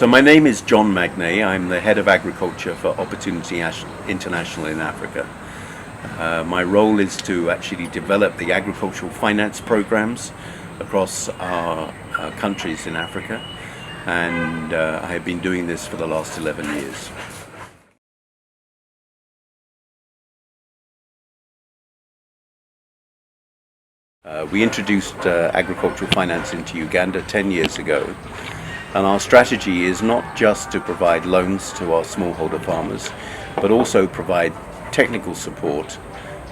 So my name is John Magnay. I'm the head of agriculture for Opportunity International in Africa. My role is to actually develop the agricultural finance programs across our countries in Africa, and I have been doing this for the last 11 years. We introduced agricultural finance into Uganda 10 years ago. And our strategy is not just to provide loans to our smallholder farmers, but also provide technical support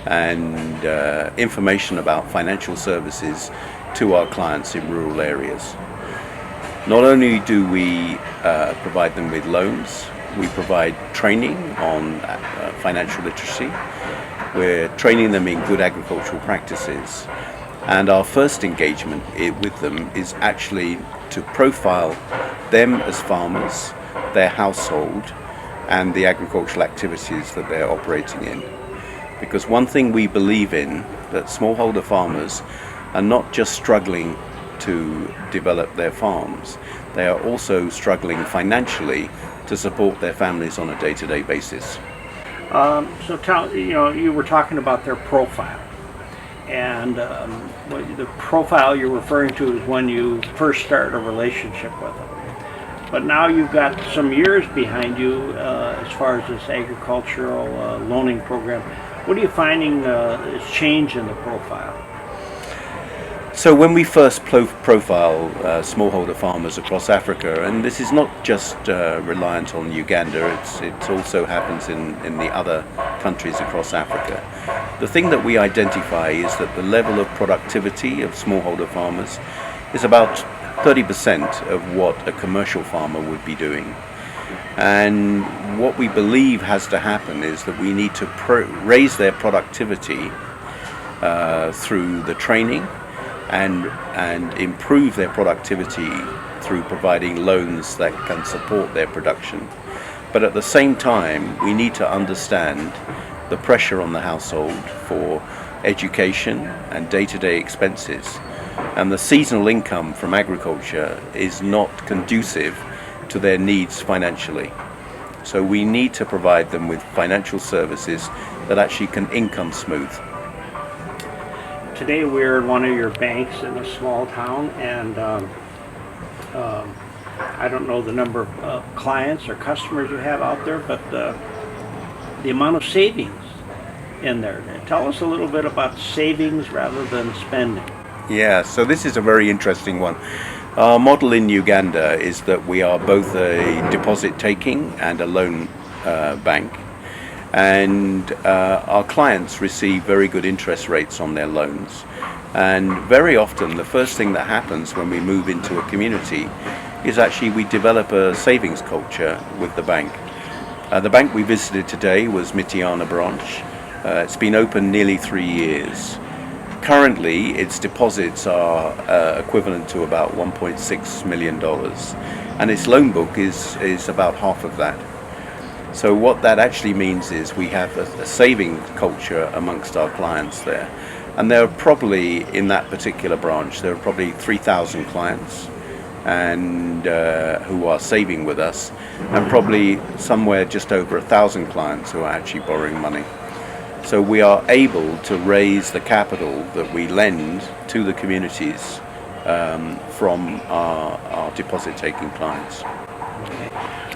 and information about financial services to our clients in rural areas. Not only do we provide them with loans, we provide training on financial literacy. We're training them in good agricultural practices. And our first engagement with them is actually to profile them as farmers, their household, and the agricultural activities that they're operating in. Because one thing we believe in, that smallholder farmers are not just struggling to develop their farms, they are also struggling financially to support their families on a day-to-day basis. You were talking about their profile. And the profile you're referring to is when you first start a relationship with them. But now you've got some years behind you as far as this agricultural loaning program. What are you finding is change in the profile? So when we first profile smallholder farmers across Africa, and this is not just reliant on Uganda, it also happens in the other countries across Africa. The thing that we identify is that the level of productivity of smallholder farmers is about 30% of what a commercial farmer would be doing. And what we believe has to happen is that we need to raise their productivity through the training and improve their productivity through providing loans that can support their production. But at the same time, we need to understand the pressure on the household for education and day-to-day expenses. And the seasonal income from agriculture is not conducive to their needs financially. So we need to provide them with financial services that actually can income smooth. Today we're in one of your banks in a small town, and I don't know the number of clients or customers you have out there, but the amount of savings in there. Tell us a little bit about savings rather than spending. Yeah, so this is a very interesting one. Our model in Uganda is that we are both a deposit taking and a loan bank. And our clients receive very good interest rates on their loans. And very often the first thing that happens when we move into a community is actually we develop a savings culture with the bank. The bank we visited today was Mitiana branch. It's been open nearly 3 years. Currently its deposits are equivalent to about $1.6 million, and its loan book is about half of that. So what that actually means is we have a saving culture amongst our clients there. And there are probably, in that particular branch, there are probably 3,000 clients and who are saving with us, and probably somewhere just over 1,000 clients who are actually borrowing money. So we are able to raise the capital that we lend to the communities from our deposit-taking clients.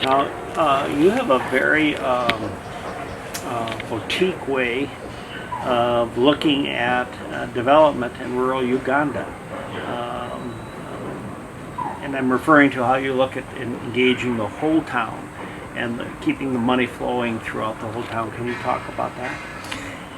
Now, you have a very boutique way of looking at development in rural Uganda. And I'm referring to how you look at engaging the whole town and keeping the money flowing throughout the whole town. Can you talk about that?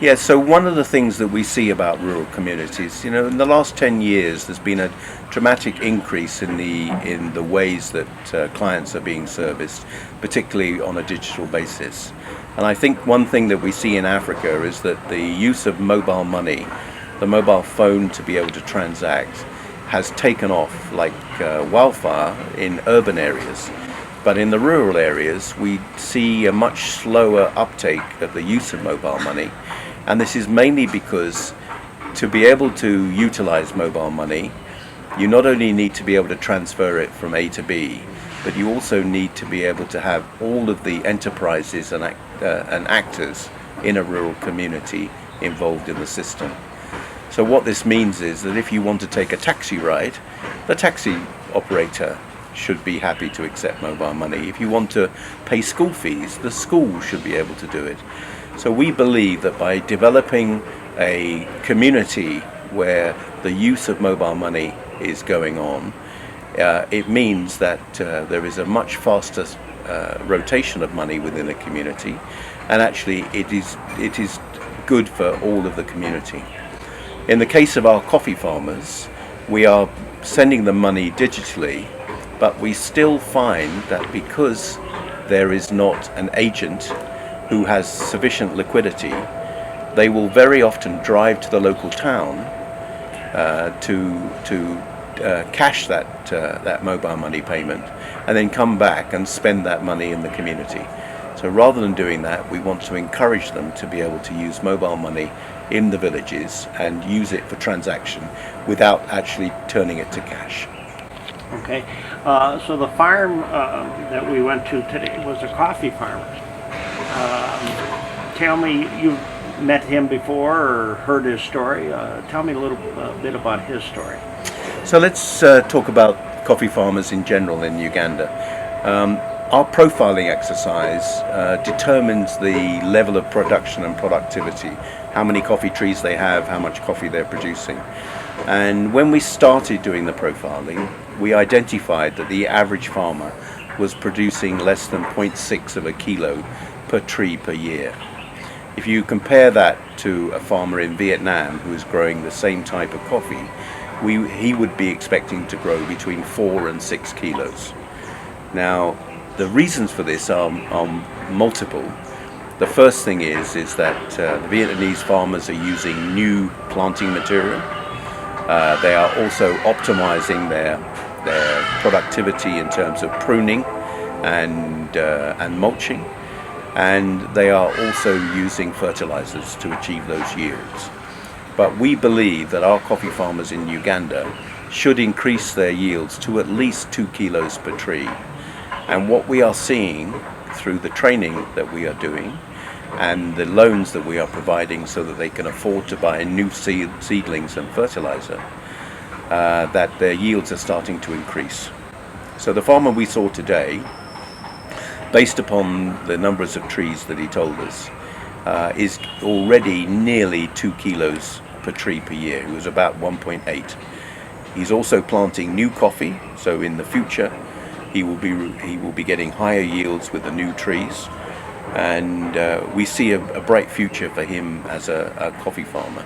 Yeah, so one of the things that we see about rural communities, in the last 10 years there's been a dramatic increase in the ways that clients are being serviced, particularly on a digital basis. And I think one thing that we see in Africa is that the use of mobile money, the mobile phone to be able to transact, has taken off like wildfire in urban areas. But in the rural areas we see a much slower uptake of the use of mobile money. And this is mainly because to be able to utilize mobile money, you not only need to be able to transfer it from A to B, but you also need to be able to have all of the enterprises and actors in a rural community involved in the system. So what this means is that if you want to take a taxi ride, the taxi operator should be happy to accept mobile money. If you want to pay school fees, the school should be able to do it. So we believe that by developing a community where the use of mobile money is going on, it means that there is a much faster rotation of money within a community, and actually it is good for all of the community. In the case of our coffee farmers, we are sending them money digitally, but we still find that because there is not an agent who has sufficient liquidity, they will very often drive to the local town to cash that mobile money payment, and then come back and spend that money in the community. So rather than doing that, we want to encourage them to be able to use mobile money in the villages and use it for transaction without actually turning it to cash. Okay, so the farm that we went to today was a coffee farmer. Tell me, you've met him before or heard his story. Tell me a little bit about his story. So let's talk about coffee farmers in general in Uganda. Our profiling exercise determines the level of production and productivity, how many coffee trees they have, how much coffee they're producing. And when we started doing the profiling, we identified that the average farmer was producing less than 0.6 of a kilo per tree per year. If you compare that to a farmer in Vietnam who is growing the same type of coffee, he would be expecting to grow between 4 and 6 kilos. Now, the reasons for this are multiple. The first thing is that the Vietnamese farmers are using new planting material. They are also optimizing their productivity in terms of pruning and mulching, and they are also using fertilizers to achieve those yields. But we believe that our coffee farmers in Uganda should increase their yields to at least 2 kilos per tree. And what we are seeing through the training that we are doing and the loans that we are providing so that they can afford to buy new seedlings and fertilizer, that their yields are starting to increase. So the farmer we saw today, based upon the numbers of trees that he told us, is already nearly 2 kilos per tree per year. He was about 1.8. He's also planting new coffee, so in the future he will be getting higher yields with the new trees, and we see a bright future for him as a coffee farmer.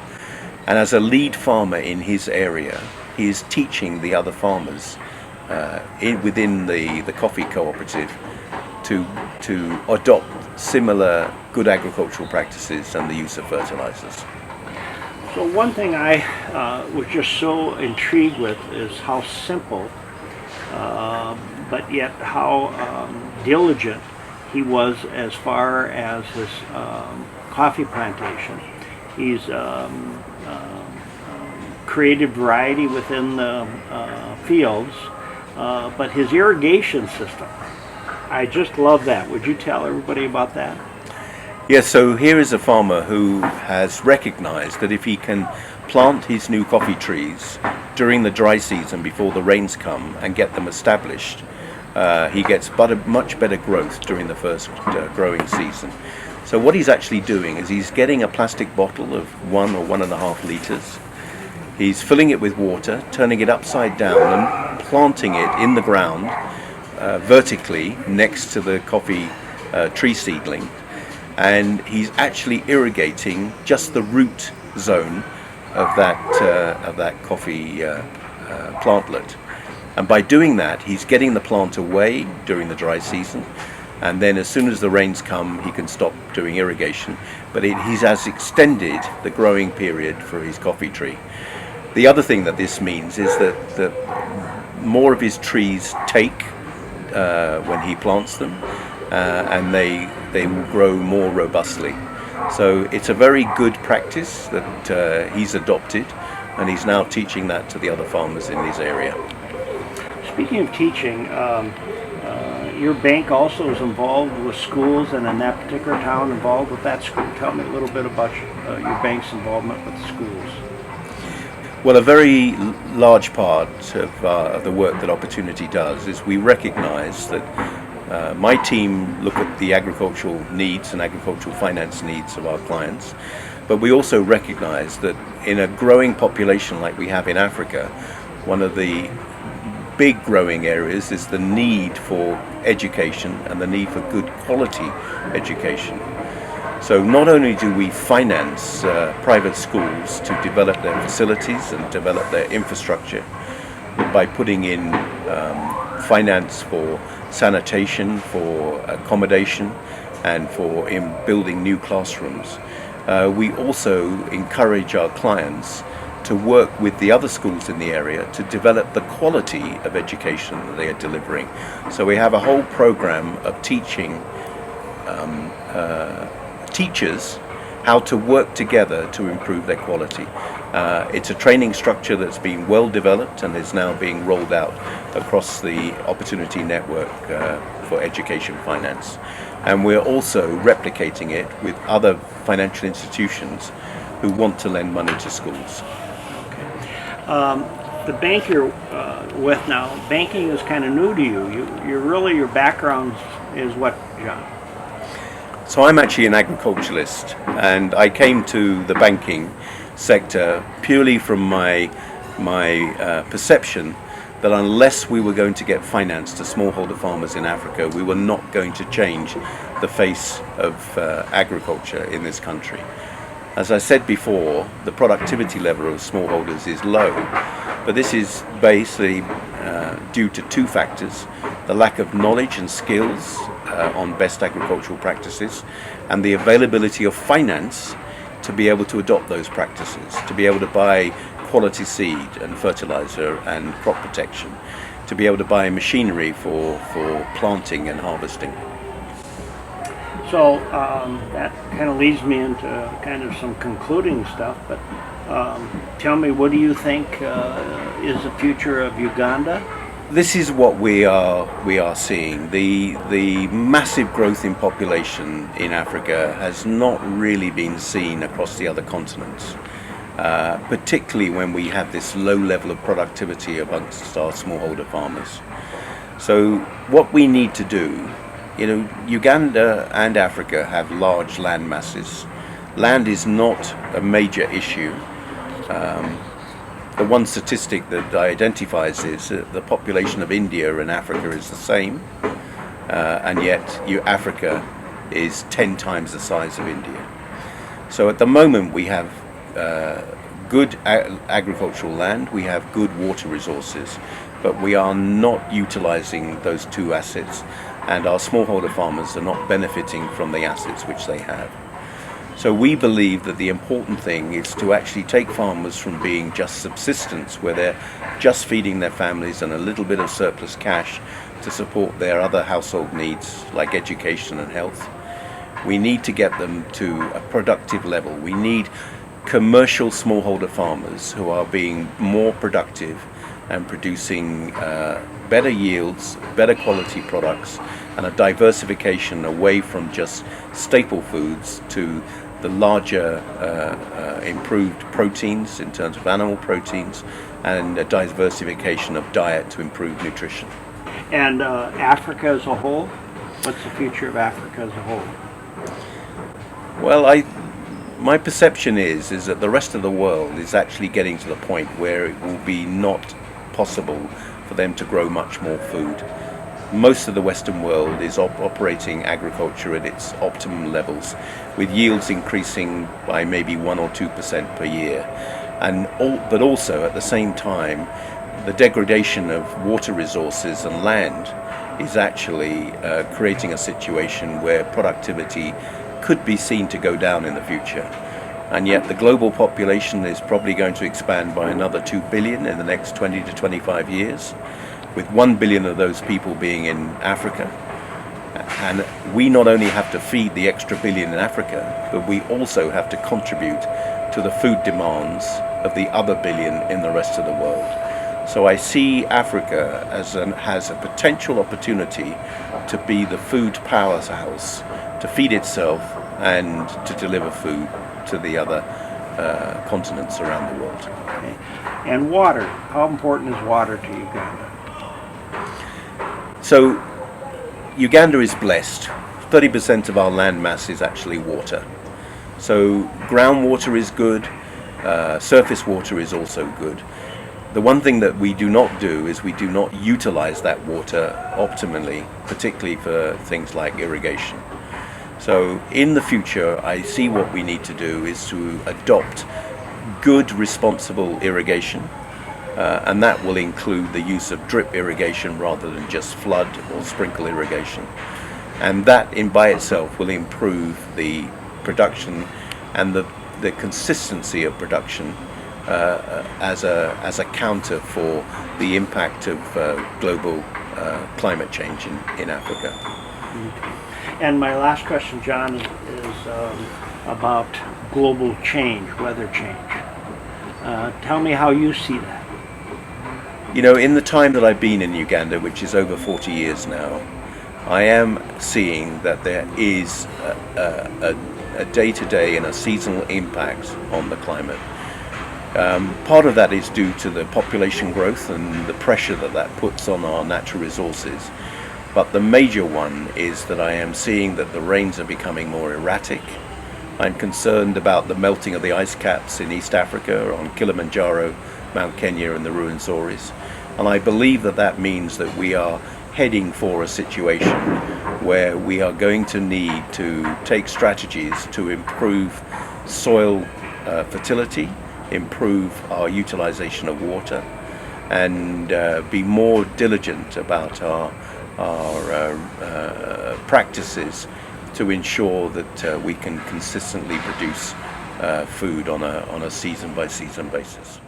And as a lead farmer in his area, he is teaching the other farmers within the coffee cooperative to adopt similar good agricultural practices and the use of fertilizers. So one thing I was just so intrigued with is how simple, but yet how diligent he was as far as his coffee plantation. He's created variety within the fields, but his irrigation system, I just love that. Would you tell everybody about that? Yes, so here is a farmer who has recognized that if he can plant his new coffee trees during the dry season before the rains come and get them established, he gets much better growth during the first growing season. So what he's actually doing is he's getting a plastic bottle of 1 or 1.5 liters. He's filling it with water, turning it upside down and planting it in the ground vertically next to the coffee tree seedling. And he's actually irrigating just the root zone of that coffee plantlet. And by doing that, he's getting the plant away during the dry season, and then as soon as the rains come, he can stop doing irrigation. But he has extended the growing period for his coffee tree. The other thing that this means is that more of his trees take when he plants them, and they will grow more robustly. So it's a very good practice that he's adopted, and he's now teaching that to the other farmers in his area. Speaking of teaching, your bank also is involved with schools, and in that particular town involved with that school. Tell me a little bit about your bank's involvement with schools. Well, a very large part of the work that Opportunity does is we recognize that my team look at the agricultural needs and agricultural finance needs of our clients, but we also recognize that in a growing population like we have in Africa, one of the big growing areas is the need for education and the need for good quality education. So not only do we finance private schools to develop their facilities and develop their infrastructure by putting in finance for sanitation, for accommodation, and for building new classrooms, we also encourage our clients to work with the other schools in the area to develop the quality of education that they are delivering. So we have a whole program of teaching teachers how to work together to improve their quality. It's a training structure that's been well developed and is now being rolled out across the Opportunity Network for education finance. And we're also replicating it with other financial institutions who want to lend money to schools. The bank you're with now, banking is kind of new to you. Your background is what, John? So I'm actually an agriculturalist, and I came to the banking sector purely from my perception that unless we were going to get finance to smallholder farmers in Africa, we were not going to change the face of agriculture in this country. As I said before, the productivity level of smallholders is low, but this is basically due to two factors: the lack of knowledge and skills on best agricultural practices, and the availability of finance to be able to adopt those practices, to be able to buy quality seed and fertilizer and crop protection, to be able to buy machinery for planting and harvesting. So that kind of leads me into kind of some concluding stuff, but tell me, what do you think is the future of Uganda? This is what we are seeing. The massive growth in population in Africa has not really been seen across the other continents, particularly when we have this low level of productivity amongst our smallholder farmers. So what we need to do, Uganda and Africa have large land masses. Land is not a major issue. The one statistic that identifies is that the population of India and Africa is the same, and yet Africa is 10 times the size of India. So at the moment we have good agricultural land, we have good water resources, but we are not utilizing those two assets, and our smallholder farmers are not benefiting from the assets which they have. So we believe that the important thing is to actually take farmers from being just subsistence, where they're just feeding their families and a little bit of surplus cash to support their other household needs like education and health. We need to get them to a productive level. We need commercial smallholder farmers who are being more productive and producing better yields, better quality products, and a diversification away from just staple foods to the larger improved proteins in terms of animal proteins, and a diversification of diet to improve nutrition. And Africa as a whole? What's the future of Africa as a whole? Well, my perception is that the rest of the world is actually getting to the point where it will be not possible for them to grow much more food. Most of the Western world is operating agriculture at its optimum levels, with yields increasing by maybe 1 or 2% per year. But also at the same time, the degradation of water resources and land is actually creating a situation where productivity could be seen to go down in the future. And yet the global population is probably going to expand by another 2 billion in the next 20 to 25 years, with 1 billion of those people being in Africa. And we not only have to feed the extra billion in Africa, but we also have to contribute to the food demands of the other billion in the rest of the world. So I see Africa has a potential opportunity to be the food powerhouse, to feed itself and to deliver food to the other continents around the world. Okay. And water, how important is water to Uganda? So Uganda is blessed. 30% of our land mass is actually water. So groundwater is good, surface water is also good. The one thing that we do not do is we do not utilize that water optimally, particularly for things like irrigation. So in the future, I see what we need to do is to adopt good, responsible irrigation, and that will include the use of drip irrigation rather than just flood or sprinkle irrigation. And that in by itself will improve the production and the consistency of production as a counter for the impact of global climate change in Africa. And my last question, John, is about global change, weather change. Tell me how you see that. You know, in the time that I've been in Uganda, which is over 40 years now, I am seeing that there is a day-to-day and a seasonal impact on the climate. Part of that is due to the population growth and the pressure that puts on our natural resources. But the major one is that I am seeing that the rains are becoming more erratic. I'm concerned about the melting of the ice caps in East Africa, on Kilimanjaro, Mount Kenya and the Ruwenzoris. And I believe that means that we are heading for a situation where we are going to need to take strategies to improve soil fertility, improve our utilization of water, and be more diligent about our practices to ensure that we can consistently produce food on a season by season basis.